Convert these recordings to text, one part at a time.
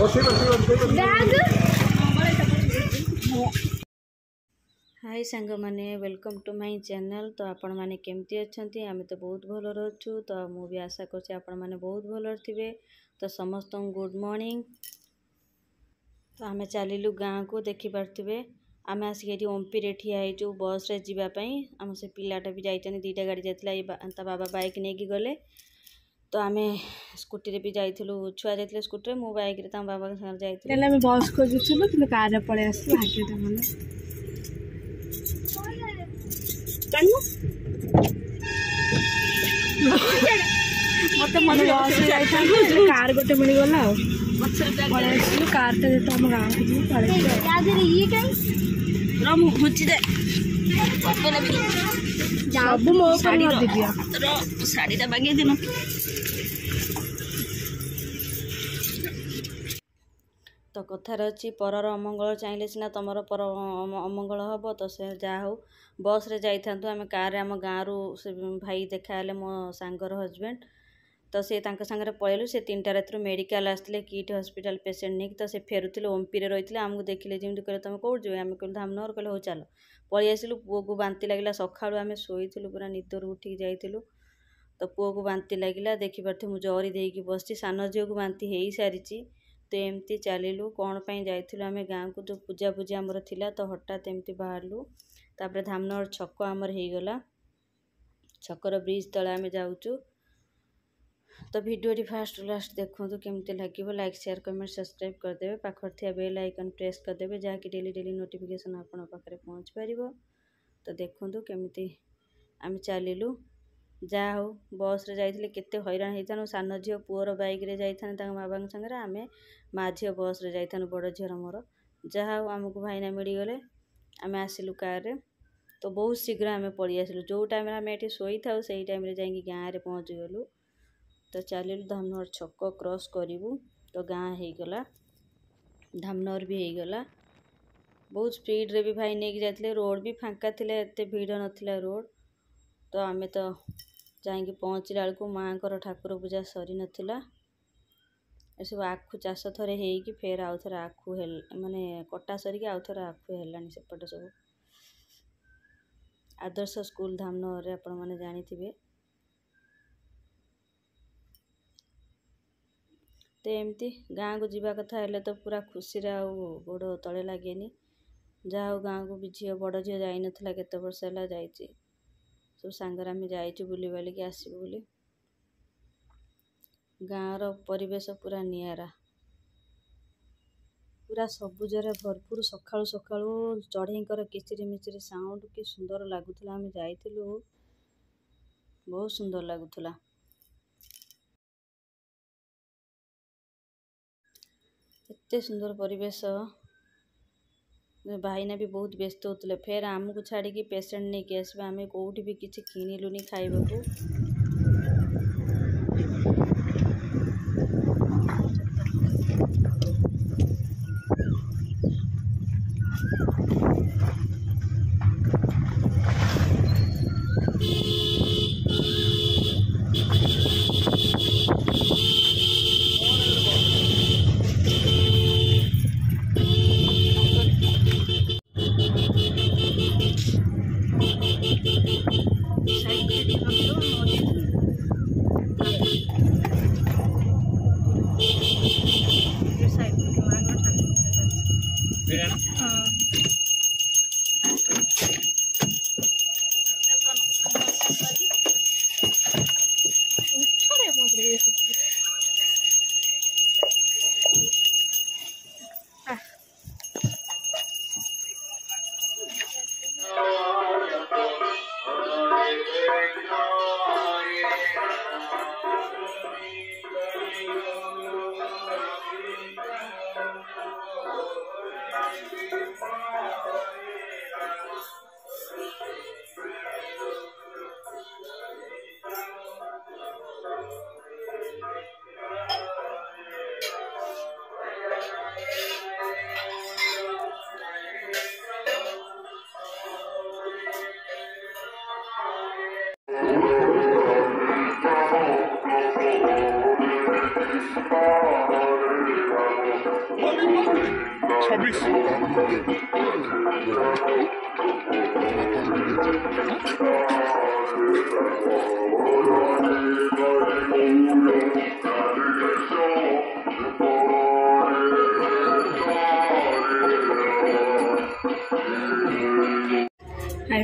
हाय सांग माने welcome to my channel. तो आपण माने केमती अच्छंती? आमे तो बहुत भल रहछु। तो मु भी आशा करछि आपण माने बहुत भल थिबे। तो समस्त गुड मॉर्निंग। तो आमे चलिलु गाँ को देखि पारथिबे। आमे आसिक ओम्पी रे ठिया हेचु बस रे जीवा पई। हम से पिलाटा भी जाइतनी, दीटा गाड़ी जाइतला, ता बाबा बाइक नेकी गले। तो आमे स्कूटी रे भी जाइथिलु, छुआ जाइतले स्कूटी रे, मु बाइक रे ता बाबा के संग जाइतले। एला में बस को जुछुलु कि कार रे पळे आसी भाग्य ता मन कानु मते मन बस रे जाइथान कार गोटे मिल गला पळे आसी कार ता जेता हम गांव के पळे या दे ये काई रम हुची दे पपले भी सब मो पर न दिबिया रो साड़ी ता बागे दिनो। तो कथार अच्छी परर अमंगल चाहिए सीना तुमर पर अमंगल हम। तो से जहाँ हो बस रे जाइथांतु आमे कार रे आम गाँव से भाई देखाले मो सांगर हजबैंड। तो से तांका संगे पळेलु। से 3टा रात मेडिकल आसते किट हॉस्पिटल पेसेंट नहीं। तो से फेरुले ओम्पी रे रही आमको देखिले जमी कहे तुम कौट जो आम कहलु धामनगर कहले हो चलो पलि आसिलु। पुओ को बांति लगिला सकाळु आमे शोइथिलु पूरा निदर उठिक जाइथिलु। तो पुओ को बांति लगिला देखि पारथि मु जरी देकी बसची सान झील को बांति हेई सारिची। तो एमती चलिलु कौन पाई जाइथिलु आमे गाँ को जो पूजा पूजा आमर थिला। तो हठात एमती बाहरलु। तापर धामनगर छक आमर हो गला। छकर ब्रिज तले आमे जाउचु। तो वीडियो फास्ट लास्ट देखो केमती लगे। लाइक शेयर कमेंट सब्सक्राइब करदे। पाखर थिया बेल आइकन प्रेस करदे जहाँकि डेली डेली नोटिफिकेशन आपण पाखे पहुँच पार। तो देखो केमती आम चलिलु। जहाँ हो बस रे जाइथिले केते हैरान हेइथानु। सान झील पुअर बाइक रे जाइथान तांग बाबा संगे, आमे माँ झील बस रे जाइथानु बड़ झील मोर। जहाँ हो आमको भाईना मिल गले आमे आसिलु कार रे। तो बहुत शीघ्र आमे पळि आसिलु। जो टाइम आमे एठी सोई थाउ सेही टाइम रे जाइकी गाँ रे पहुँच गलु। तो चलिलु धामनगर छक क्रॉस करिवु। तो गाँ हो गला, धामनगर भी हो गला। बहुत स्पीड रे भी भाई नेकी जाइथिले। रोड भी फांका थिले, एते भीड़ नथिला रोड। तो आमे तो जाइकी पहुँचला बेलू माँ को ठाकुर पूजा सरी नथिला। सब आखु चाष थरे हेकी फेर आउ थरे आखु माने कटा सरिकी आउ थरे आखु हेलानी सेपटे सब। आदर्श स्कूल धामनगर रे आपण माने जानिथिबे। तो एमती गाँ को जीवा कथा हेले तो पूरा खुशी रे गोड़ तले लागेनी। जहाँ गाँ को भी झील बड़ झील जाई नथिला, केते वर्ष हैला जाईची। सब सांगर आमे जाइछु बुली बालिकी आसीबु बोली। गाँव रो परिवेश पूरा नियारा, पूरा सबुज रे भरपूर। सकाळु सकाळु चढ़ईकर किचिरी मिचिरी साउंड कि सुंदर लागुथला। आमे जाइथिलु बहुत सुंदर लागुथला। एते सुंदर परिवेश। भाईना भी बहुत व्यस्त होते। फेर आमको छाड़ी पेसेंट नहीं कि आसबे। आमे कोठी भी किछि किनिलुनी खाइबाकू। हाय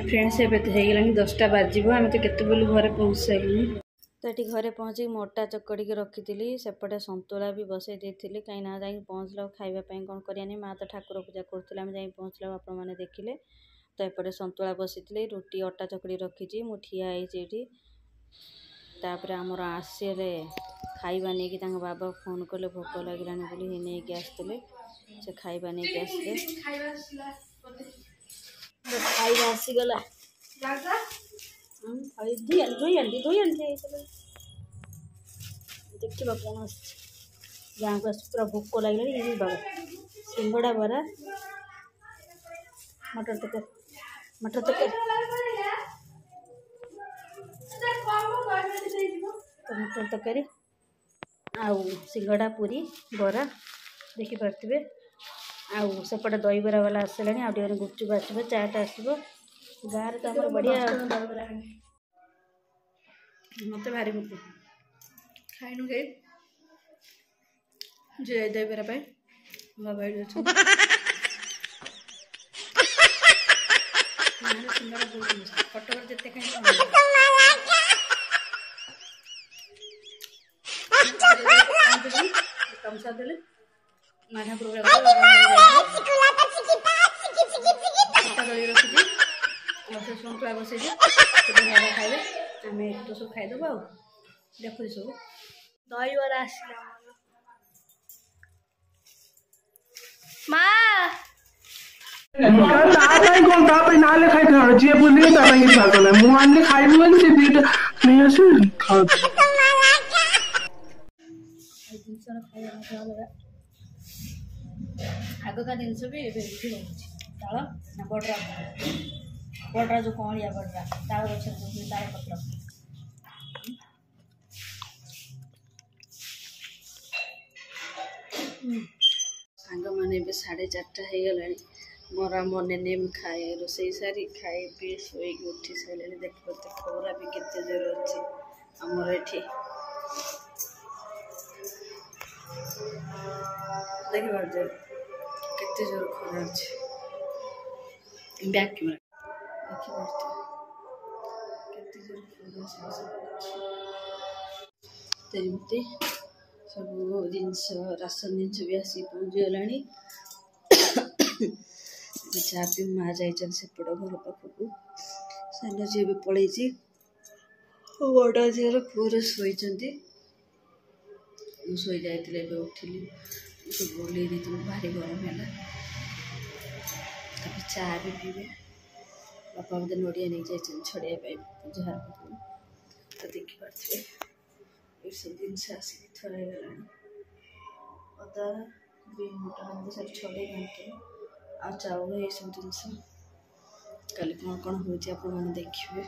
फ्रेंड्स एबे तो हेगला 10टा बाजिबो आम तो केते बेलू घरे पहुँच सारे तो ये घरे पहुँची मोटा चकड़ी के रखी सेपटे संतुला भी बसई देती कहीं ना जा पहुँचला खावाई कौन करानी माँ तो ठाकुर पूजा करूँ आम जा पहुँचला आप देखिले तो एपटे संतुला बसी रुटी अटा चकड़ी रखी मु ठिया ये तापर आमर आसले खाइबा नहीं कि बाबा फोन कले भोक लगे नहीं आसते से खाइबा नहीं आसले खाइबा आसीगला देखा कौन गाँव को पूरा भोक लगे ये बाबा सिंगड़ा बरा मटर तरकारी मटर तरकारी आउ सिंगड़ा पूरी बरा देखिपे आउ सेपटे दही बरा वाला आसला आगे गुपचुप आसो चाट आसो गाँव तो आम बढ़िया मत भारी भोक खाइनु गई जे दही बरा बाबा कटक जिते खाई तमसा दे माना प्रोग्राम रखी सतुआ बसई खाइबे आम तो सब खाईदेव आ देखु सब दही बरा आसला जी बुले मुझे खाइबी से दीटा नहीं आस आगका जिनस भी ताल ना बडरा बडरा जो कौलिया बडरा ताल गच ताल पत्र सांग मैंने 4:30 हो गला मोर मन नेम खाए रोसई सारी खाए पी शोई उठी सारे देख खरा भी केते जोर अच्छे आमर ये देखिए केते जोर खरा अच्छे बैक कैमरा देखिए जोर खरा सब जिनस राशन जिनस भी आसी पहुँचीगला चा पी माँ जाइए सेपट घर पाखक सान झी भी पलि बड़ झीर पुअर शोई शोई जाइए उठिली सब बोल भारी गरम है चा भी पीबे बापा मत नड़िया नहीं जाइए छड़ाई जहाँ तो देखिपे ये सब जिनस आसिक थोड़ा अदा ग्रीन मटर सब छड़े घंटे आ चाउल ये सब जिनस कल कौन कौन हो देखिए।